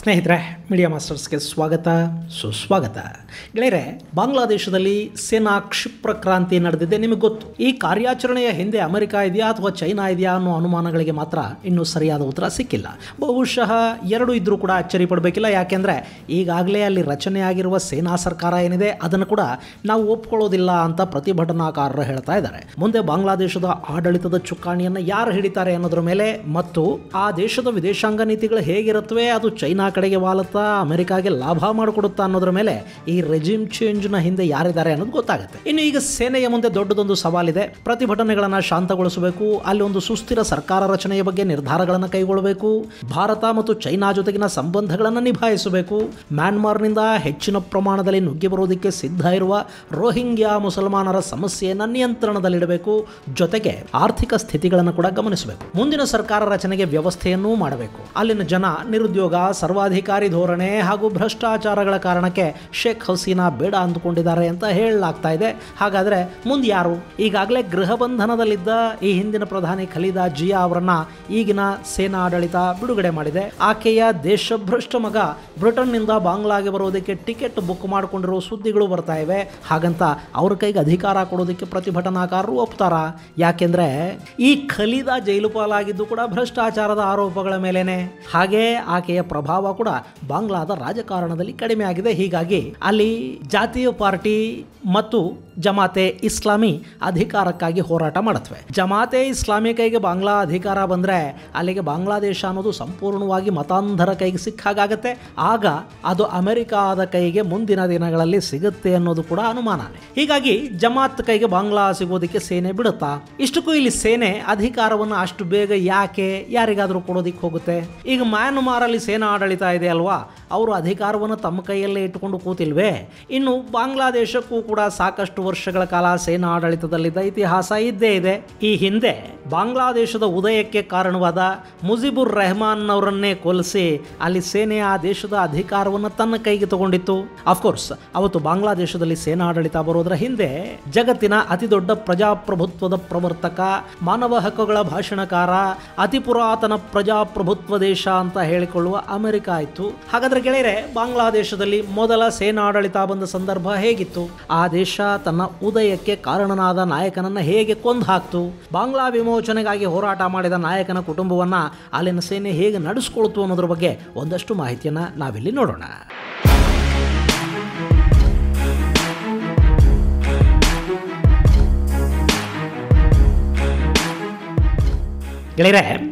ಸ್ನೇಹಿತರೆ, ಮೀಡಿಯಾ ಮಾಸ್ಟರ್ಸ್ಗೆ ಸ್ವಾಗತ ಸುಸ್ವಾಗತ. ಗೆಳೆಯರೆ, ಬಾಂಗ್ಲಾದೇಶದಲ್ಲಿ ಸೇನಾ ಕ್ಷಿಪ್ರ ಕ್ರಾಂತಿ ನಡೆದಿದೆ, ನಿಮಗೆ ಗೊತ್ತು. ಈ ಕಾರ್ಯಾಚರಣೆಯ ಹಿಂದೆ ಅಮೆರಿಕ ಇದೆಯಾ ಅಥವಾ ಚೈನಾ ಇದೆಯಾ ಅನ್ನೋ ಅನುಮಾನಗಳಿಗೆ ಮಾತ್ರ ಇನ್ನೂ ಸರಿಯಾದ ಉತ್ತರ ಸಿಕ್ಕಿಲ್ಲ. ಬಹುಶಃ ಎರಡು ಇದ್ರೂ ಕೂಡ ಅಚ್ಚರಿ ಪಡಬೇಕಿಲ್ಲ. ಯಾಕೆಂದರೆ ಈಗಾಗಲೇ ಅಲ್ಲಿ ರಚನೆಯಾಗಿರುವ ಸೇನಾ ಸರ್ಕಾರ ಏನಿದೆ ಅದನ್ನು ಕೂಡ ನಾವು ಒಪ್ಕೊಳ್ಳೋದಿಲ್ಲ ಅಂತ ಪ್ರತಿಭಟನಾಕಾರರು ಹೇಳ್ತಾ ಇದ್ದಾರೆ. ಮುಂದೆ ಬಾಂಗ್ಲಾದೇಶದ ಆಡಳಿತದ ಚುಕ್ಕಾಣಿಯನ್ನು ಯಾರು ಹಿಡಿತಾರೆ ಅನ್ನೋದ್ರ ಮೇಲೆ ಮತ್ತು ಆ ದೇಶದ ವಿದೇಶಾಂಗ ನೀತಿಗಳು ಹೇಗಿರುತ್ತವೆ, ಅದು ಚೈನಾ ಕಡೆಗೆ ವಾಲುತ್ತಾ ಅಮೆರಿಕಾಗೆ ಲಾಭ ಮಾಡಿಕೊಡುತ್ತಾ ಅನ್ನೋದ್ರ ಮೇಲೆ ಈ ರೆಜಿಮ್ ಚೇಂಜ್ನ ಹಿಂದೆ ಯಾರಿದ್ದಾರೆ ಅನ್ನೋದು ಗೊತ್ತಾಗುತ್ತೆ. ಇನ್ನು ಈಗ ಸೇನೆಯ ಮುಂದೆ ದೊಡ್ಡದೊಂದು ಸವಾಲಿದೆ. ಪ್ರತಿಭಟನೆಗಳನ್ನು ಶಾಂತಗೊಳಿಸಬೇಕು, ಅಲ್ಲಿ ಒಂದು ಸುಸ್ಥಿರ ಸರ್ಕಾರ ರಚನೆಯ ಬಗ್ಗೆ ನಿರ್ಧಾರಗಳನ್ನು ಕೈಗೊಳ್ಳಬೇಕು, ಭಾರತ ಮತ್ತು ಚೈನಾ ಜೊತೆಗಿನ ಸಂಬಂಧಗಳನ್ನು ನಿಭಾಯಿಸಬೇಕು, ಮ್ಯಾನ್ಮಾರ್ನಿಂದ ಹೆಚ್ಚಿನ ಪ್ರಮಾಣದಲ್ಲಿ ನುಗ್ಗಿ ಬರೋದಕ್ಕೆ ಸಿದ್ಧ ಇರುವ ರೋಹಿಂಗ್ಯಾ ಮುಸಲ್ಮಾನರ ಸಮಸ್ಯೆಯನ್ನು ನಿಯಂತ್ರಣದಲ್ಲಿಡಬೇಕು, ಜೊತೆಗೆ ಆರ್ಥಿಕ ಸ್ಥಿತಿಗಳನ್ನು ಕೂಡ ಗಮನಿಸಬೇಕು, ಮುಂದಿನ ಸರ್ಕಾರ ರಚನೆಗೆ ವ್ಯವಸ್ಥೆಯನ್ನೂ ಮಾಡಬೇಕು. ಅಲ್ಲಿನ ಜನ ನಿರುದ್ಯೋಗ, ಸರ್ವಾಧಿಕಾರಿ ಧೋರಣೆ ಹಾಗೂ ಭ್ರಷ್ಟಾಚಾರಗಳ ಕಾರಣಕ್ಕೆ ಶೇಖ್ ಹಸೀನಾ ಬೇಡ ಅಂದುಕೊಂಡಿದ್ದಾರೆ ಅಂತ ಹೇಳಲಾಗ್ತಾ ಇದೆ. ಹಾಗಾದರೆ ಮುಂದೆ ಯಾರು? ಈಗಾಗಲೇ ಗೃಹ ಬಂಧನದಲ್ಲಿದ್ದ ಈ ಹಿಂದಿನ ಪ್ರಧಾನಿ ಖಲೀದಾ ಜಿಯಾ ಅವರನ್ನ ಈಗಿನ ಸೇನಾ ಆಡಳಿತ ಬಿಡುಗಡೆ ಮಾಡಿದೆ. ಆಕೆಯ ದೇಶಭ್ರಷ್ಟ ಮಗ ಬ್ರಿಟನ್ನಿಂದ ಬಾಂಗ್ಲಾಗೆ ಬರೋದಕ್ಕೆ ಟಿಕೆಟ್ ಬುಕ್ ಮಾಡಿಕೊಂಡಿರೋ ಸುದ್ದಿಗಳು ಬರ್ತಾ ಇವೆ. ಹಾಗಂತ ಅವ್ರ ಕೈಗೆ ಅಧಿಕಾರ ಕೊಡೋದಕ್ಕೆ ಪ್ರತಿಭಟನಾಕಾರರು ಒಪ್ತಾರಾ? ಯಾಕೆಂದ್ರೆ ಈ ಖಲೀದಾ ಜೈಲು ಪಾಲಾಗಿದ್ದು ಕೂಡ ಭ್ರಷ್ಟಾಚಾರದ ಆರೋಪಗಳ ಮೇಲೇನೆ. ಹಾಗೆ ಆಕೆಯ ಪ್ರಭಾವ ಕೂಡ ಬಾಂಗ್ಲಾದ ರಾಜಕಾರಣದಲ್ಲಿ ಕಡಿಮೆ ಆಗಿದೆ. ಹೀಗಾಗಿ ಅಲ್ಲಿ ಜಾತೀಯ ಪಾರ್ಟಿ ಮತ್ತು ಜಮಾತೆ ಇಸ್ಲಾಮಿ ಅಧಿಕಾರಕ್ಕಾಗಿ ಹೋರಾಟ ಮಾಡುತ್ತವೆ. ಜಮಾತೆ ಇಸ್ಲಾಮಿ ಕೈಗೆ ಬಾಂಗ್ಲಾ ಅಧಿಕಾರ ಬಂದರೆ ಅಲ್ಲಿಗೆ ಬಾಂಗ್ಲಾದೇಶ ಅನ್ನೋದು ಸಂಪೂರ್ಣವಾಗಿ ಮತಾಂಧರ ಕೈಗೆ ಸಿಕ್ಕಾಗತ್ತೆ. ಆಗ ಅದು ಅಮೆರಿಕಾದ ಕೈಗೆ ಮುಂದಿನ ದಿನಗಳಲ್ಲಿ ಸಿಗುತ್ತೆ ಅನ್ನೋದು ಕೂಡ ಅನುಮಾನನೇ. ಹೀಗಾಗಿ ಜಮಾತ್ ಕೈಗೆ ಬಾಂಗ್ಲಾ ಸಿಗೋದಕ್ಕೆ ಸೇನೆ ಬಿಡುತ್ತಾ? ಇಷ್ಟಕ್ಕೂ ಇಲ್ಲಿ ಸೇನೆ ಅಧಿಕಾರವನ್ನು ಅಷ್ಟು ಬೇಗ ಯಾಕೆ ಯಾರಿಗಾದರೂ ಕೊಡೋದಿಕ್ಕೆ ಹೋಗುತ್ತೆ? ಈಗ ಮ್ಯಾನ್ಮಾರಲ್ಲಿ ಸೇನಾ ಆಡಳಿತ ಇದೆ ಅಲ್ವಾ, ಅವರು ಅಧಿಕಾರವನ್ನು ತಮ್ಮ ಕೈಯಲ್ಲೇ ಇಟ್ಟುಕೊಂಡು ಕೂತಿಲ್ವೇ? ಇನ್ನು ಬಾಂಗ್ಲಾದೇಶಕ್ಕೂ ಕೂಡ ಸಾಕಷ್ಟು ವರ್ಷಗಳ ಕಾಲ ಸೇನಾ ಆಡಳಿತದಲ್ಲಿದ್ದ ಇತಿಹಾಸ ಇದ್ದೇ ಇದೆ. ಈ ಹಿಂದೆ ಬಾಂಗ್ಲಾದೇಶದ ಉದಯಕ್ಕೆ ಕಾರಣವಾದ ಮುಜಿಬುರ್ ರೆಹಮಾನ್ ಅವರನ್ನೇ ಕೊಲ್ಲಿಸಿ ಅಲ್ಲಿ ಸೇನೆ ಆ ದೇಶದ ಅಧಿಕಾರವನ್ನು ತನ್ನ ಕೈಗೆ ತಗೊಂಡಿತ್ತು. ಅಫ್ಕೋರ್ಸ್ ಅವತ್ತು ಬಾಂಗ್ಲಾದೇಶದಲ್ಲಿ ಸೇನಾ ಆಡಳಿತ ಬರೋದ್ರ ಹಿಂದೆ ಜಗತ್ತಿನ ಅತಿ ದೊಡ್ಡ ಪ್ರಜಾಪ್ರಭುತ್ವದ ಪ್ರವರ್ತಕ, ಮಾನವ ಹಕ್ಕುಗಳ ಭಾಷಣಕಾರ, ಅತಿ ಪುರಾತನ ಪ್ರಜಾಪ್ರಭುತ್ವ ದೇಶ ಅಂತ ಹೇಳಿಕೊಳ್ಳುವ ಅಮೆರಿಕ ಆಯಿತು. ಹಾಗಾದ್ರೆ ಗೆಳೆಯರೆ, ಬಾಂಗ್ಲಾದೇಶದಲ್ಲಿ ಮೊದಲ ಸೇನಾ ಆಡಳಿತ ಬಂದ ಸಂದರ್ಭ ಹೇಗಿತ್ತು? ಆ ದೇಶ ತನ್ನ ಉದಯಕ್ಕೆ ಕಾರಣನಾದ ನಾಯಕನನ್ನ ಹೇಗೆ ಕೊಂದು ಹಾಕ್ತು? ಬಾಂಗ್ಲಾ ವಿಮೋಚನೆಗಾಗಿ ಹೋರಾಟ ಮಾಡಿದ ನಾಯಕನ ಕುಟುಂಬವನ್ನ ಅಲ್ಲಿನ ಸೇನೆ ಹೇಗೆ ನಡೆಸ್ಕೊಳ್ತು ಅನ್ನೋದ್ರ ಬಗ್ಗೆ ಒಂದಷ್ಟು ಮಾಹಿತಿಯನ್ನ ನಾವಿಲ್ಲಿ ನೋಡೋಣ. ಗೆಳೆಯರೆ,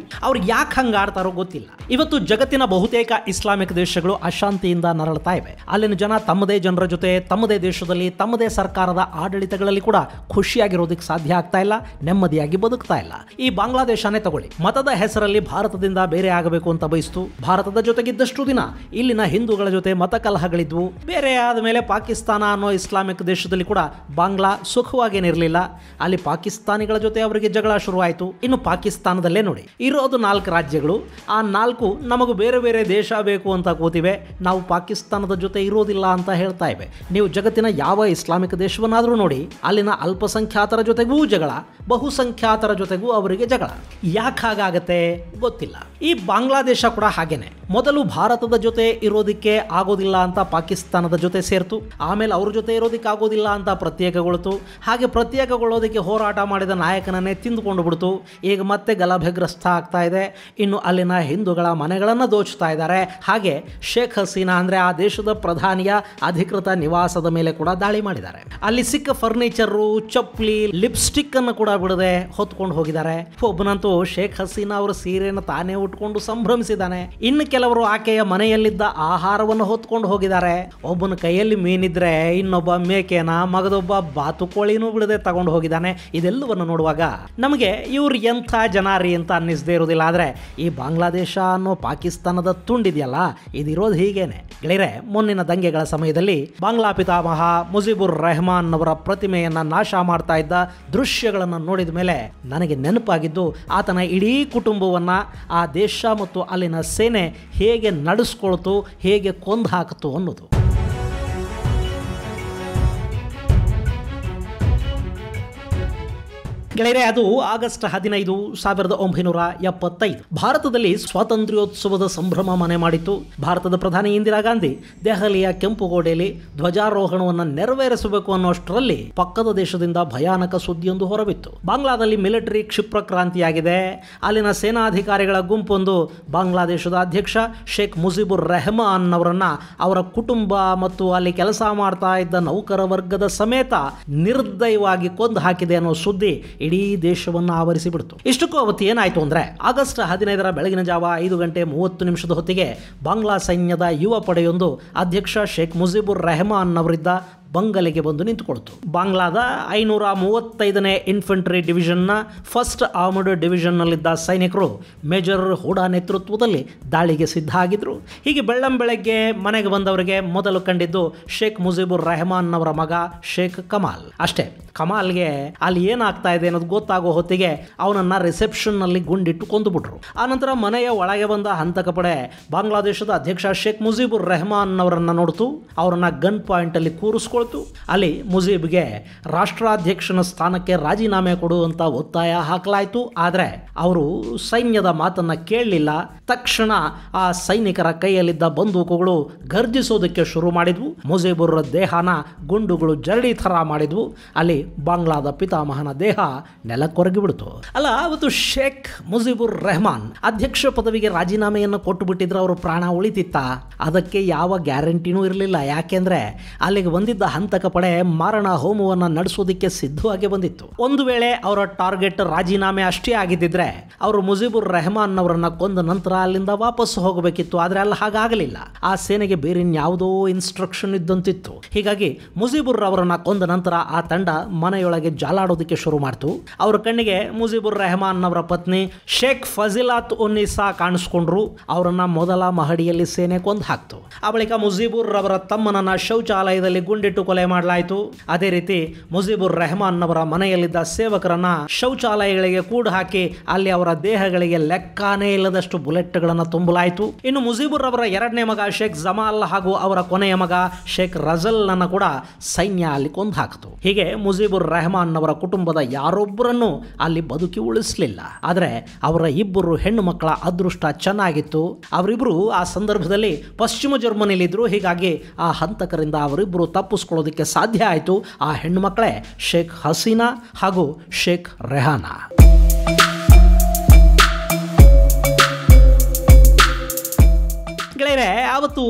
ಅವ್ರು ಯಾಕೆ ಹಂಗೆ ಆಡ್ತಾರೋ ಗೊತ್ತಿಲ್ಲ. ಇವತ್ತು ಜಗತ್ತಿನ ಬಹುತೇಕ ಇಸ್ಲಾಮಿಕ್ ದೇಶಗಳು ಅಶಾಂತಿಯಿಂದ ನರಳ್ತಾ ಇವೆ. ಅಲ್ಲಿನ ಜನ ತಮ್ಮದೇ ಜನರ ಜೊತೆ ತಮ್ಮದೇ ದೇಶದಲ್ಲಿ ತಮ್ಮದೇ ಸರ್ಕಾರದ ಆಡಳಿತಗಳಲ್ಲಿ ಕೂಡ ಖುಷಿಯಾಗಿರೋದಕ್ಕೆ ಸಾಧ್ಯ ಆಗ್ತಾ ಇಲ್ಲ, ನೆಮ್ಮದಿಯಾಗಿ ಬದುಕ್ತಾ ಇಲ್ಲ. ಈ ಬಾಂಗ್ಲಾದೇಶನೇ ತಗೊಳ್ಳಿ, ಮತದ ಹೆಸರಲ್ಲಿ ಭಾರತದಿಂದ ಬೇರೆ ಆಗಬೇಕು ಅಂತ ಬಯಸ್ತು. ಭಾರತದ ಜೊತೆಗಿದ್ದಷ್ಟು ದಿನ ಇಲ್ಲಿನ ಹಿಂದೂಗಳ ಜೊತೆ ಮತ ಕಲಹಗಳಿದ್ವು. ಬೇರೆ ಆದ ಮೇಲೆ ಪಾಕಿಸ್ತಾನ ಅನ್ನೋ ಇಸ್ಲಾಮಿಕ್ ದೇಶದಲ್ಲಿ ಕೂಡ ಬಾಂಗ್ಲಾ ಸುಖವಾಗೇನಿರಲಿಲ್ಲ. ಅಲ್ಲಿ ಪಾಕಿಸ್ತಾನಿಗಳ ಜೊತೆ ಅವರಿಗೆ ಜಗಳ ಶುರುವಾಯಿತು. ಇನ್ನು ಪಾಕಿಸ್ತಾನದಲ್ಲಿ ನೋಡಿ, ಇರೋದು 4 ರಾಜ್ಯಗಳು. ಆ 4 ನಮಗೂ ಬೇರೆ ಬೇರೆ ದೇಶ ಬೇಕು ಅಂತ ಕೂತಿವೆ. ನಾವು ಪಾಕಿಸ್ತಾನದ ಜೊತೆ ಇರೋದಿಲ್ಲ ಅಂತ ಹೇಳ್ತಾ ಇವೆ. ನೀವು ಜಗತ್ತಿನ ಯಾವ ಇಸ್ಲಾಮಿಕ್ ದೇಶವನ್ನಾದರೂ ನೋಡಿ, ಅಲ್ಲಿನ ಅಲ್ಪಸಂಖ್ಯಾತರ ಜೊತೆಗೂ ಜಗಳ, ಬಹುಸಂಖ್ಯಾತರ ಜೊತೆಗೂ ಅವರಿಗೆ ಜಗಳ. ಯಾಕೆ ಹಾಗಾಗತ್ತೆ ಗೊತ್ತಿಲ್ಲ. ಈ ಬಾಂಗ್ಲಾದೇಶ ಕೂಡ ಹಾಗೇನೆ. ಮೊದಲು ಭಾರತದ ಜೊತೆ ಇರೋದಿಕ್ಕೆ ಆಗೋದಿಲ್ಲ ಅಂತ ಪಾಕಿಸ್ತಾನದ ಜೊತೆ ಸೇರ್ತು. ಆಮೇಲೆ ಅವ್ರ ಜೊತೆ ಇರೋದಿಕ್ಕೆ ಆಗೋದಿಲ್ಲ ಅಂತ ಪ್ರತ್ಯೇಕಗೊಳ್ತು. ಹಾಗೆ ಪ್ರತ್ಯೇಕಗೊಳ್ಳೋದಕ್ಕೆ ಹೋರಾಟ ಮಾಡಿದ ನಾಯಕನನ್ನೇ ತಿಂದುಕೊಂಡು ಬಿಡ್ತು. ಈಗ ಮತ್ತೆ ಗಲಭೆಗ್ರಸ್ತ ಆಗ್ತಾ ಇದೆ. ಇನ್ನು ಅಲ್ಲಿನ ಹಿಂದೂಗಳ ಮನೆಗಳನ್ನು ದೋಚ್ತಾ ಇದ್ದಾರೆ. ಹಾಗೆ ಶೇಖ್ ಹಸೀನಾ ಅಂದರೆ ಆ ದೇಶದ ಪ್ರಧಾನಿಯ ಅಧಿಕೃತ ನಿವಾಸದ ಮೇಲೆ ಕೂಡ ದಾಳಿ ಮಾಡಿದ್ದಾರೆ. ಅಲ್ಲಿ ಸಿಕ್ಕ ಫರ್ನಿಚರು, ಚಪ್ಪಲಿ, ಲಿಪ್ಸ್ಟಿಕ್ ಅನ್ನು ಕೂಡ ಬಿಡದೆ ಹೊತ್ಕೊಂಡು ಹೋಗಿದ್ದಾರೆ. ಒಬ್ಬನಂತೂ ಶೇಖ್ ಹಸೀನಾ ಅವರ ಸೀರೆಯನ್ನು ತಾನೇ ಉಟ್ಕೊಂಡು ಸಂಭ್ರಮಿಸಿದ್ದಾನೆ. ಇನ್ನು ಕೆಲವರು ಆಕೆಯ ಮನೆಯಲ್ಲಿದ್ದ ಆಹಾರವನ್ನು ಹೊತ್ಕೊಂಡು ಹೋಗಿದ್ದಾರೆ. ಒಬ್ಬನ ಕೈಯಲ್ಲಿ ಮೀನಿದ್ರೆ ಇನ್ನೊಬ್ಬ ಮೇಕೆನ, ಮಗದೊಬ್ಬ ಬಾತುಕೋಳಿನೂ ಬಿಡದೆ ತಗೊಂಡು ಹೋಗಿದ್ದಾನೆ. ಇದೆಲ್ಲವನ್ನು ನೋಡುವಾಗ ನಮಗೆ ಇವ್ರು ಎಂಥ ಜನಾರಿ ಅಂತ ಅನ್ನಿಸದೇ ಇರೋದಿಲ್ಲ. ಆದರೆ ಈ ಬಾಂಗ್ಲಾದೇಶ ಅನ್ನೋ ಪಾಕಿಸ್ತಾನದ ತುಂಡಿದೆಯಲ್ಲ, ಇದಿರೋದು ಹೀಗೇನೆ. ಗೆಳೆಯರೆ, ಮುನ್ನಿನ ದಂಗೆಗಳ ಸಮಯದಲ್ಲಿ ಬಾಂಗ್ಲಾ ಪಿತಾಮಹ ಮುಜಿಬುರ್ ರೆಹಮಾನ್ ಅವರ ಪ್ರತಿಮೆಯನ್ನ ನಾಶ ಮಾಡ್ತಾ ಇದ್ದ ದೃಶ್ಯಗಳನ್ನು ನೋಡಿದ ಮೇಲೆ ನನಗೆ ನೆನಪಾಗಿದ್ದು ಆತನ ಇಡೀ ಕುಟುಂಬವನ್ನ ಆ ದೇಶ ಮತ್ತು ಅಲ್ಲಿನ ಸೇನೆ ಹೇಗೆ ನಡೆಸ್ಕೊಳ್ತು, ಹೇಗೆ ಕೊಂದು ಹಾಕಿತು ಅನ್ನೋದು. ಗೆಳೆಯರೆ, ಅದು ಆಗಸ್ಟ್ 15, 1975. ಭಾರತದಲ್ಲಿ ಸ್ವಾತಂತ್ರ್ಯೋತ್ಸವದ ಸಂಭ್ರಮ ಮನೆ ಮಾಡಿತ್ತು. ಭಾರತದ ಪ್ರಧಾನಿ ಇಂದಿರಾ ಗಾಂಧಿ ದೆಹಲಿಯ ಕೆಂಪುಗೋಡೆಯಲ್ಲಿ ಧ್ವಜಾರೋಹಣವನ್ನು ನೆರವೇರಿಸಬೇಕು ಅನ್ನೋಷ್ಟರಲ್ಲಿ ಪಕ್ಕದ ದೇಶದಿಂದ ಭಯಾನಕ ಸುದ್ದಿಯೊಂದು ಹೊರಬಿತ್ತು. ಬಾಂಗ್ಲಾದಲ್ಲಿ ಮಿಲಿಟರಿ ಕ್ಷಿಪ್ರ ಕ್ರಾಂತಿಯಾಗಿದೆ. ಅಲ್ಲಿನ ಸೇನಾಧಿಕಾರಿಗಳ ಗುಂಪೊಂದು ಬಾಂಗ್ಲಾದೇಶದ ಅಧ್ಯಕ್ಷ ಶೇಖ್ ಮುಜಿಬುರ್ ರೆಹಮಾನ್ ಅವರನ್ನ, ಅವರ ಕುಟುಂಬ ಮತ್ತು ಅಲ್ಲಿ ಕೆಲಸ ಮಾಡ್ತಾ ಇದ್ದ ನೌಕರ ವರ್ಗದ ಸಮೇತ ನಿರ್ದಯವಾಗಿ ಕೊಂದು ಹಾಕಿದೆ ಅನ್ನೋ ಸುದ್ದಿ ಇಡೀ ದೇಶವನ್ನು ಆವರಿಸಿಬಿಡ್ತು. ಇಷ್ಟಕ್ಕೂ ಅವತ್ತು ಏನಾಯ್ತು ಅಂದ್ರೆ, ಆಗಸ್ಟ್ 15 ಬೆಳಗಿನ ಜಾವ 5:30 ಹೊತ್ತಿಗೆ ಬಾಂಗ್ಲಾ ಸೈನ್ಯದ ಯುವ ಪಡೆಯೊಂದು ಅಧ್ಯಕ್ಷ ಶೇಖ್ ಮುಜಿಬುರ್ ರೆಹಮಾನ್ ಅವರಿದ್ದ ಬಂಗಲೆಗೆ ಬಂದು ನಿಂತುಕೊಳ್ತು. ಬಾಂಗ್ಲಾದ 535ನೇ ಇನ್ಫಂಟ್ರಿ ಡಿವಿಷನ್ನ ಫಸ್ಟ್ ಆರ್ಮರ್ಡ್ ಡಿವಿಷನ್ನಲ್ಲಿದ್ದ ಸೈನಿಕರು ಮೇಜರ್ ಹೂಡಾ ನೇತೃತ್ವದಲ್ಲಿ ದಾಳಿಗೆ ಸಿದ್ಧ ಆಗಿದ್ರು. ಹೀಗೆ ಬೆಳ್ಳಂಬೆಳಗ್ಗೆ ಮನೆಗೆ ಬಂದವರಿಗೆ ಮೊದಲು ಕಂಡಿದ್ದು ಶೇಖ್ ಮುಜಿಬುರ್ ರೆಹಮಾನ್ ಅವರ ಮಗ ಶೇಖ್ ಕಮಾಲ್. ಅಷ್ಟೇ, ಕಮಾಲ್ಗೆ ಅಲ್ಲಿ ಏನಾಗ್ತಾ ಇದೆ ಅನ್ನೋದು ಗೊತ್ತಾಗೋ ಹೊತ್ತಿಗೆ ಅವನನ್ನ ರಿಸೆಪ್ಷನ್ನಲ್ಲಿ ಗುಂಡಿಟ್ಟು ಕೊಂದುಬಿಟ್ರು. ಆನಂತರ ಮನೆಯ ಒಳಗೆ ಬಂದ ಹಂತಕ ಪಡೆ ಬಾಂಗ್ಲಾದೇಶದ ಅಧ್ಯಕ್ಷ ಶೇಖ್ ಮುಜಿಬುರ್ ರೆಹಮಾನ್ ಅವರನ್ನ ನೋಡ್ತು. ಅವರನ್ನ ಗನ್ ಪಾಯಿಂಟ್ ಅಲ್ಲಿ ಕೂರಿಸ್ಕೊಳ್ತು. ಅಲ್ಲಿ ಮುಜೀಬ್ಗೆ ರಾಷ್ಟ್ರಾಧ್ಯಕ್ಷನ ಸ್ಥಾನಕ್ಕೆ ರಾಜೀನಾಮೆ ಕೊಡುವಂತ ಒತ್ತಾಯ ಹಾಕಲಾಯಿತು. ಆದರೆ ಅವರು ಸೈನ್ಯದ ಮಾತನ್ನ ಕೇಳಲಿಲ್ಲ. ತಕ್ಷಣ ಆ ಸೈನಿಕರ ಕೈಯಲ್ಲಿದ್ದ ಬಂದೂಕುಗಳು ಗರ್ಜಿಸೋದಕ್ಕೆ ಶುರು ಮಾಡಿದ್ವು. ಮುಜೀಬುರ್ ದೇಹನ ಗುಂಡುಗಳು ಜರಡಿ ಥರ ಮಾಡಿದ್ವು. ಅಲ್ಲಿ ಬಾಂಗ್ಲಾದ ಪಿತಾಮಹನ ದೇಹ ನೆಲಕ್ಕೊರಗಿ ಬಿಡ್ತು. ಅಲ್ಲ, ಅವತ್ತು ಶೇಖ್ ಮುಜಿಬುರ್ ರೆಹಮಾನ್ ಅಧ್ಯಕ್ಷ ಪದವಿಗೆ ರಾಜೀನಾಮೆಯನ್ನು ಕೊಟ್ಟು ಬಿಟ್ಟಿದ್ರೆ ಅವರು ಪ್ರಾಣ ಉಳಿತಿತ್ತ? ಅದಕ್ಕೆ ಯಾವ ಗ್ಯಾರಂಟಿನೂ ಇರಲಿಲ್ಲ. ಯಾಕೆಂದ್ರೆ ಅಲ್ಲಿಗೆ ಬಂದಿದ್ದ ಹಂತಕ ಪಡೆ ಮಾರಣ ಹೋಮವನ್ನು ನಡೆಸೋದಕ್ಕೆ ಸಿದ್ಧವಾಗಿ ಬಂದಿತ್ತು. ಒಂದು ವೇಳೆ ಅವರ ಟಾರ್ಗೆಟ್ ರಾಜೀನಾಮೆ ಅಷ್ಟೇ ಆಗಿದ್ದಿದ್ರೆ ಅವರು ಮುಜಿಬುರ್ ರೆಹಮಾನ್ ಅವರನ್ನ ಕೊಂದ ನಂತರ ಅಲ್ಲಿಂದ ವಾಪಸ್ ಹೋಗಬೇಕಿತ್ತು. ಆದ್ರೆ ಅಲ್ಲಿ ಹಾಗಾಗಲಿಲ್ಲ. ಆ ಸೇನೆಗೆ ಬೇರೆ ಯಾವುದೋ ಇನ್ಸ್ಟ್ರಕ್ಷನ್ ಇದ್ದಂತಿತ್ತು. ಹೀಗಾಗಿ ಮುಜಿಬುರ್ ಅವರನ್ನ ಕೊಂದ ನಂತರ ಆ ತಂಡ ಮನೆಯೊಳಗೆ ಜಾಲಾಡೋದಕ್ಕೆ ಶುರು ಮಾಡ್ತು. ಅವರ ಕಣ್ಣಿಗೆ ಮುಜಿಬುರ್ ರೆಹಮಾನ್ ಅವರ ಪತ್ನಿ ಶೇಖ್ ಫಜಿಲಾತ್ ಉನ್ನಿಸಾ ಕಾಣಿಸ್ಕೊಂಡ್ರು. ಅವರನ್ನ ಮೊದಲ ಮಹಡಿಯಲ್ಲಿ ಸೇನೆ ಕೊಂದು ಹಾಕ್ತು. ಆ ಬಳಿಕ ಮುಜಿಬುರ್ ಅವರ ತಮ್ಮನನ್ನ ಶೌಚಾಲಯದಲ್ಲಿ ಗುಂಡಿಟ್ಟು ಕೊಲೆ ಮಾಡಲಾಯಿತು. ಅದೇ ರೀತಿ ಮುಜಿಬುರ್ ರೆಹಮಾನ್ ಅವರ ಮನೆಯಲ್ಲಿದ್ದ ಸೇವಕರನ್ನ ಶೌಚಾಲಯಗಳಿಗೆ ಕೂಡ ಹಾಕಿ ಅಲ್ಲಿ ಅವರ ದೇಹಗಳಿಗೆ ಲೆಕ್ಕಾನೇ ಇಲ್ಲದಷ್ಟು ಬುಲೆಟ್ಗಳನ್ನು ತುಂಬಲಾಯಿತು. ಇನ್ನು ಮುಜಿಬುರ್ ಅವರ ಎರಡನೇ ಮಗ ಶೇಖ್ ಜಮಾಲ್ ಹಾಗೂ ಅವರ ಕೊನೆಯ ಮಗ ಶೇಖ್ ರಜಲ್ ನನ್ನ ಕೂಡ ಸೈನ್ಯ ಅಲ್ಲಿ ಕೊಂದು ಹಾಕಿತು. ಹೀಗೆ ಮುಜಿಬುರ್ ರೆಹಮಾನ್ ಅವರ ಕುಟುಂಬದ ಯಾರೊಬ್ಬರನ್ನು ಅಲ್ಲಿ ಬದುಕಿ ಉಳಿಸಲಿಲ್ಲ. ಆದರೆ ಅವರ ಇಬ್ಬರು ಹೆಣ್ಣು ಮಕ್ಕಳ ಅದೃಷ್ಟ ಚೆನ್ನಾಗಿತ್ತು. ಅವರಿಬ್ಬರು ಆ ಸಂದರ್ಭದಲ್ಲಿ ಪಶ್ಚಿಮ ಜರ್ಮನಿಲಿದ್ರು. ಹೀಗಾಗಿ ಆ ಹಂತಕರಿಂದ ಅವರಿಬ್ಬರು ತಪ್ಪಿಸ್ಕೊಳ್ಳೋದಕ್ಕೆ ಸಾಧ್ಯ ಆಯಿತು. ಆ ಹೆಣ್ಣು ಮಕ್ಕಳೇ ಶೇಖ್ ಹಸೀನಾ ಹಾಗೂ ಶೇಖ್ ರೆಹಾನಾ. ಗೆಳೆಯರೆ, ಆವತ್ತು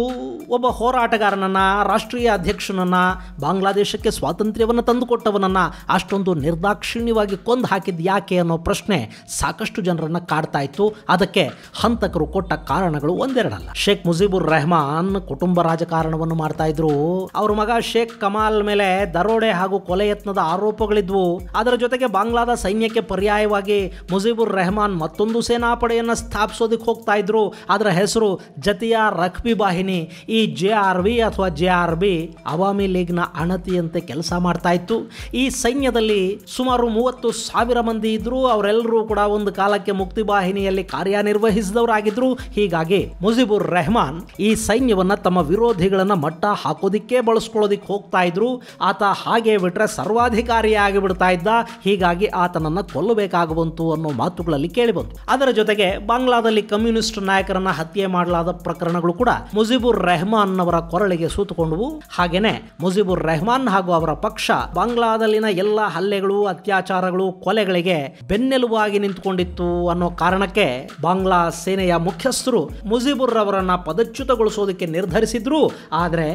ಒಬ್ಬ ಹೋರಾಟಗಾರನನ್ನ, ರಾಷ್ಟ್ರೀಯ ಅಧ್ಯಕ್ಷನನ್ನ, ಬಾಂಗ್ಲಾದೇಶಕ್ಕೆ ಸ್ವಾತಂತ್ರ್ಯವನ್ನು ತಂದುಕೊಟ್ಟವನನ್ನ ಅಷ್ಟೊಂದು ನಿರ್ದಾಕ್ಷಿಣ್ಯವಾಗಿ ಕೊಂದು ಹಾಕಿದ್ದು ಯಾಕೆ ಅನ್ನೋ ಪ್ರಶ್ನೆ ಸಾಕಷ್ಟು ಜನರನ್ನ ಕಾಡ್ತಾ ಇತ್ತು. ಅದಕ್ಕೆ ಹಂತಕರು ಕೊಟ್ಟ ಕಾರಣಗಳು ಒಂದೆರಡಲ್ಲ. ಶೇಖ್ ಮುಜಿಬುರ್ ರೆಹಮಾನ್ ಕುಟುಂಬ ರಾಜಕಾರಣವನ್ನು ಮಾಡ್ತಾ ಇದ್ರು. ಅವ್ರ ಮಗ ಶೇಖ್ ಕಮಾಲ್ ಮೇಲೆ ದರೋಡೆ ಹಾಗೂ ಕೊಲೆ ಯತ್ನದ ಆರೋಪಗಳಿದ್ವು. ಅದರ ಜೊತೆಗೆ ಬಾಂಗ್ಲಾದ ಸೈನ್ಯಕ್ಕೆ ಪರ್ಯಾಯವಾಗಿ ಮುಜಿಬುರ್ ರೆಹಮಾನ್ ಮತ್ತೊಂದು ಸೇನಾಪಡೆಯನ್ನ ಸ್ಥಾಪಿಸೋದಕ್ಕೆ ಹೋಗ್ತಾ ಇದ್ರು. ಅದರ ಹೆಸರು ಜತಿಯಾ ರಖ್ಬಿ ಬಾಹಿನಿ. ಈ JRV ಅಥವಾ JRB ಅವಾಮಿ ಲೀಗ್ನ ಅಣತಿಯಂತೆ ಕೆಲಸ ಮಾಡ್ತಾ ಇತ್ತು. ಈ ಸೈನ್ಯದಲ್ಲಿ ಸುಮಾರು 30,000 ಮಂದಿ ಇದ್ರು. ಅವರೆಲ್ಲರೂ ಕೂಡ ಒಂದು ಕಾಲಕ್ಕೆ ಮುಕ್ತಿ ಬಾಹಿನಿಯಲ್ಲಿ ಕಾರ್ಯನಿರ್ವಹಿಸಿದವರಾಗಿದ್ರು. ಹೀಗಾಗಿ ಮುಜಿಬುರ್ ರೆಹಮಾನ್ ಈ ಸೈನ್ಯವನ್ನ ತಮ್ಮ ವಿರೋಧಿಗಳನ್ನ ಮಟ್ಟ ಹಾಕೋದಿಕ್ಕೆ ಬಳಸ್ಕೊಳ್ಳೋದಿಕ್ಕೆ ಹೋಗ್ತಾ ಇದ್ರು. ಆತ ಹಾಗೆ ಬಿಟ್ರೆ ಸರ್ವಾಧಿಕಾರಿಯಾಗಿ ಬಿಡ್ತಾ ಇದ್ದ. ಹೀಗಾಗಿ ಆತನನ್ನ ಕೊಲ್ಲಬೇಕಾಗುವಂತು ಅನ್ನೋ ಮಾತುಗಳಲ್ಲಿ ಕೇಳಿಬಂತು. ಅದರ ಜೊತೆಗೆ ಬಾಂಗ್ಲಾದಲ್ಲಿ ಕಮ್ಯುನಿಸ್ಟ್ ನಾಯಕರನ್ನ ಹತ್ಯೆ ಮಾಡಲಾದ ಪ್ರಕರಣಗಳು ಕೂಡ ಮುಜಿಬುರ್ ರೆಹಮಾನ್ ಅವರ ಕೊರಳಿಗೆ ಸೂತುಕೊಂಡವು. ಹಾಗೇನೆ ಮುಜಿಬುರ್ ರೆಹಮಾನ್ ಹಾಗೂ ಅವರ ಪಕ್ಷ ಬಾಂಗ್ಲಾದಲ್ಲಿನ ಎಲ್ಲ ಹಲ್ಲೆಗಳು, ಅತ್ಯಾಚಾರಗಳು, ಕೊಲೆಗಳಿಗೆ ಬೆನ್ನೆಲುಬಾಗಿ ನಿಂತುಕೊಂಡಿತ್ತು ಅನ್ನೋ ಕಾರಣಕ್ಕೆ ಬಾಂಗ್ಲಾ ಸೇನೆಯ ಮುಖ್ಯಸ್ಥರು ಮುಜಿಬುರ್ ಅವರನ್ನ ಪದಚ್ಯುತಗೊಳಿಸೋದಕ್ಕೆ ನಿರ್ಧರಿಸಿದ್ರು. ಆದರೆ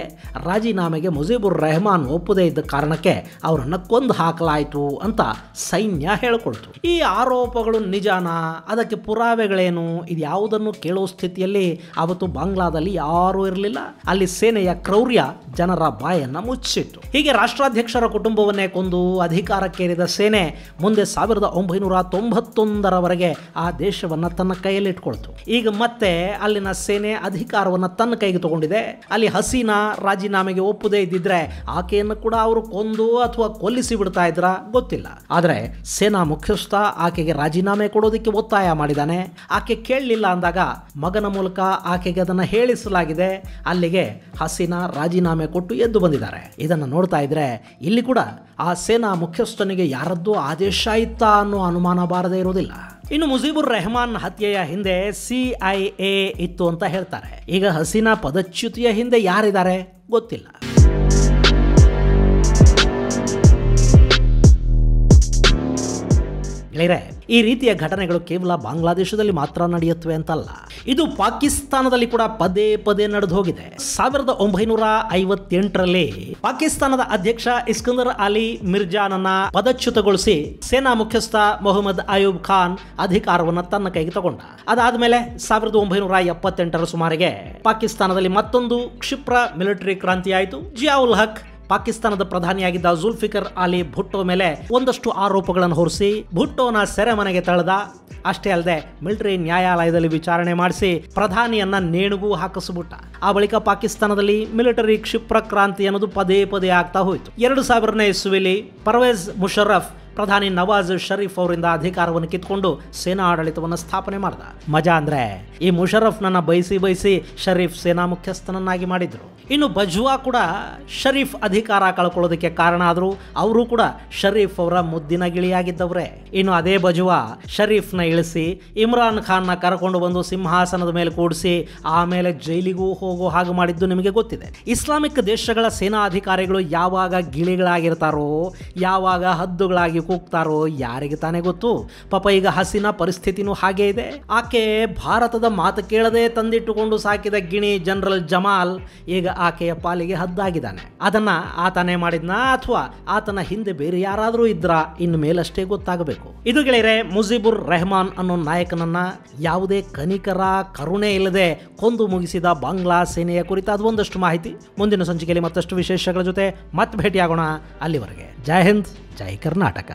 ರಾಜೀನಾಮೆಗೆ ಮುಜಿಬುರ್ ರೆಹಮಾನ್ ಒಪ್ಪದೇ ಇದ್ದ ಕಾರಣಕ್ಕೆ ಅವರನ್ನ ಕೊಂದು ಹಾಕಲಾಯಿತು ಅಂತ ಸೈನ್ಯ ಹೇಳಿಕೊಳ್ತು. ಈ ಆರೋಪಗಳು ನಿಜಾನಾ? ಅದಕ್ಕೆ ಪುರಾವೆಗಳೇನು? ಇದ್ಯಾವುದನ್ನು ಕೇಳೋ ಸ್ಥಿತಿಯಲ್ಲಿ ಅವತ್ತು ಬಾಂಗ್ಲಾದಲ್ಲಿ ಯಾರೂ ಇರಲಿಲ್ಲ. ಅಲ್ಲಿ ಸೇನೆಯ ಕ್ರೌರ್ಯ ಜನರ ಬಾಯನ್ನ ಮುಚ್ಚಿತ್ತು. ಹೀಗೆ ರಾಷ್ಟ್ರಾಧ್ಯಕ್ಷರ ಕುಟುಂಬವನ್ನೇ ಕೊಂದು ಅಧಿಕಾರಕ್ಕೇರಿದ ಸೇನೆ ಮುಂದೆ 1991ರವರೆಗೆ ಆ ದೇಶವನ್ನ ತನ್ನ ಕೈಯಲ್ಲಿಟ್ಕೊಳ್ತು. ಈಗ ಮತ್ತೆ ಅಲ್ಲಿನ ಸೇನೆ ಅಧಿಕಾರವನ್ನ ತನ್ನ ಕೈಗೆ ತಗೊಂಡಿದೆ. ಅಲ್ಲಿ ಹಸೀನಾ ರಾಜೀನಾಮೆಗೆ ಒಪ್ಪದೇ ಇದ್ದಿದ್ರೆ ಆಕೆಯನ್ನು ಕೂಡ ಅವರು ಕೊಂದು ಅಥವಾ ಕೊಲ್ಲಿಸಿ ಬಿಡ್ತಾ ಇದ್ರ ಗೊತ್ತಿಲ್ಲ. ಆದರೆ ಸೇನಾ ಮುಖ್ಯಸ್ಥ ಆಕೆಗೆ ರಾಜೀನಾಮೆ ಕೊಡೋದಕ್ಕೆ ಒತ್ತಾಯ ಮಾಡಿದ್ದಾನೆ. ಆಕೆ ಕೇಳಲಿಲ್ಲ ಅಂದಾಗ ಮಗನ ಮೂಲಕ ಆಕೆಗೆ ಅದನ್ನು ಹೇಳಿಸಲಾಗಿದೆ. ಅಲ್ಲಿಗೆ ಹಸೀನಾ ರಾಜೀನಾಮೆ ಕೊಟ್ಟು ಎದ್ದು ಬಂದಿದ್ದಾರೆ. ಇದನ್ನು ನೋಡ್ತಾ ಇದ್ರೆ ಇಲ್ಲಿ ಕೂಡ ಆ ಸೇನಾ ಮುಖ್ಯಸ್ಥನಿಗೆ ಯಾರದ್ದೂ ಆದೇಶ ಇತ್ತಾ ಅನ್ನೋ ಅನುಮಾನ ಬಾರದೇ ಇರೋದಿಲ್ಲ. ಇನ್ನು ಮುಜೀಬುರ್ ರೆಹಮಾನ್ ಹತ್ಯೆಯ ಹಿಂದೆ CIA ಇತ್ತು ಅಂತ ಹೇಳ್ತಾರೆ. ಈಗ ಹಸೀನಾ ಪದಚ್ಯುತಿಯ ಹಿಂದೆ ಯಾರಿದ್ದಾರೆ ಗೊತ್ತಿಲ್ಲ. ಈ ರೀತಿಯ ಘಟನೆಗಳು ಕೇವಲ ಬಾಂಗ್ಲಾದೇಶದಲ್ಲಿ ಮಾತ್ರ ನಡೆಯುತ್ತವೆ ಅಂತಲ್ಲ, ಇದು ಪಾಕಿಸ್ತಾನದಲ್ಲಿ ಕೂಡ ಪದೇ ಪದೇ ನಡೆದು ಹೋಗಿದೆ. 1958ರಲ್ಲಿ ಪಾಕಿಸ್ತಾನದ ಅಧ್ಯಕ್ಷ ಇಸ್ಕಂದರ್ ಅಲಿ ಮಿರ್ಜಾನನ್ನ ಪದಚ್ಯುತಗೊಳಿಸಿ ಸೇನಾ ಮುಖ್ಯಸ್ಥ ಮೊಹಮ್ಮದ್ ಅಯೂಬ್ ಖಾನ್ ಅಧಿಕಾರವನ್ನು ತನ್ನ ಕೈಗೆ ತಗೊಂಡ. ಅದಾದ್ಮೇಲೆ 1978ರ ಸುಮಾರಿಗೆ ಪಾಕಿಸ್ತಾನದಲ್ಲಿ ಮತ್ತೊಂದು ಕ್ಷಿಪ್ರ ಮಿಲಿಟರಿ ಕ್ರಾಂತಿ ಆಯಿತು. ಜಿಯಾಉಲ್ ಹಕ್ ಪಾಕಿಸ್ತಾನದ ಪ್ರಧಾನಿಯಾಗಿದ್ದ ಜುಲ್ಫಿಕರ್ ಅಲಿ ಭುಟ್ಟೋ ಮೇಲೆ ಒಂದಷ್ಟು ಆರೋಪಗಳನ್ನು ಹೊರಿಸಿ ಭುಟ್ಟೋನ ಸೆರೆಮನೆಗೆ ತಳೆದ. ಅಷ್ಟೇ ಅಲ್ಲದೆ ಮಿಲಿಟರಿ ನ್ಯಾಯಾಲಯದಲ್ಲಿ ವಿಚಾರಣೆ ಮಾಡಿಸಿ ಪ್ರಧಾನಿಯನ್ನ ನೇಣಿಗೂ ಹಾಕಿಸ್ಬಿಟ್ಟ. ಆ ಬಳಿಕ ಪಾಕಿಸ್ತಾನದಲ್ಲಿ ಮಿಲಿಟರಿ ಕ್ಷಿಪ್ರ ಕ್ರಾಂತಿ ಅನ್ನೋದು ಪದೇ ಪದೇ ಆಗ್ತಾ ಹೋಯಿತು. 2000ನೇ ಇಸ್ವಿಲಿ ಪರ್ವೇಜ್ ಮುಷರ್ರಫ್ ಪ್ರಧಾನಿ ನವಾಜ್ ಶರೀಫ್ ಅವರಿಂದ ಅಧಿಕಾರವನ್ನು ಕಿತ್ಕೊಂಡು ಸೇನಾ ಆಡಳಿತವನ್ನು ಸ್ಥಾಪನೆ ಮಾಡಿದ. ಮಜಾ ಅಂದ್ರೆ ಈ ಮುಷರಫ್ನನ್ನ ಬಯಸಿ ಶರೀಫ್ ಸೇನಾ ಮುಖ್ಯಸ್ಥನನ್ನಾಗಿ ಮಾಡಿದ್ರು. ಇನ್ನು ಬಜ್ವಾ ಕೂಡ ಶರೀಫ್ ಅಧಿಕಾರ ಕಳ್ಕೊಳ್ಳೋದಕ್ಕೆ ಕಾರಣ ಆದ್ರು. ಅವರು ಕೂಡ ಶರೀಫ್ ಅವರ ಮುದ್ದಿನ ಗಿಳಿಯಾಗಿದ್ದವ್ರೆ. ಇನ್ನು ಅದೇ ಬಜ್ವಾ ಶರೀಫ್ನ ಇಳಿಸಿ ಇಮ್ರಾನ್ ಖಾನ್ನ ಕರ್ಕೊಂಡು ಬಂದು ಸಿಂಹಾಸನದ ಮೇಲೆ ಕೂಡಿಸಿ ಆಮೇಲೆ ಜೈಲಿಗೂ ಹೋಗೋ ಹಾಗೆ ಮಾಡಿದ್ದು ನಿಮಗೆ ಗೊತ್ತಿದೆ. ಇಸ್ಲಾಮಿಕ್ ದೇಶಗಳ ಸೇನಾ ಅಧಿಕಾರಿಗಳು ಯಾವಾಗ ಗಿಳಿಗಳಾಗಿರ್ತಾರೋ, ಯಾವಾಗ ಹದ್ದುಗಳಾಗಿ ಕೂಗ್ತಾರೋ ಯಾರಿಗೆ ತಾನೇ ಗೊತ್ತು. ಪಾಪ ಈಗ ಹಸೀನಾ ಪರಿಸ್ಥಿತಿನೂ ಹಾಗೆ ಇದೆ. ಆಕೆ ಭಾರತದ ಮಾತು ಕೇಳದೆ ತಂದಿಟ್ಟುಕೊಂಡು ಸಾಕಿದ ಗಿಣಿ ಜನರಲ್ ಜಮಾಲ್ ಈಗ ಆಕೆಯ ಪಾಲಿಗೆ ಹದ್ದಾಗಿದ್ದಾನೆ. ಅದನ್ನ ಆತನೇ ಮಾಡಿದ್ನಾ ಅಥವಾ ಆತನ ಹಿಂದೆ ಬೇರೆ ಯಾರಾದರೂ ಇದ್ರಾ ಇನ್ನು ಮೇಲಷ್ಟೇ ಗೊತ್ತಾಗಬೇಕು. ಇದು ಗೆಳೆಯರೆ, ಮುಜೀಬುರ್ ರೆಹಮಾನ್ ಅನ್ನೋ ನಾಯಕನನ್ನ ಯಾವುದೇ ಕನಿಕರ ಕರುಣೆ ಇಲ್ಲದೆ ಕೊಂದು ಮುಗಿಸಿದ ಬಾಂಗ್ಲಾ ಸೇನೆಯ ಕುರಿತಾದ ಒಂದಷ್ಟು ಮಾಹಿತಿ. ಮುಂದಿನ ಸಂಚಿಕೆಯಲ್ಲಿ ಮತ್ತಷ್ಟು ವಿಶೇಷಗಳ ಜೊತೆ ಮತ್ತೆ ಭೇಟಿಯಾಗೋಣ. ಅಲ್ಲಿವರೆಗೆ ಜೈ ಹಿಂದ್, ಜೈ ಕರ್ನಾಟಕ.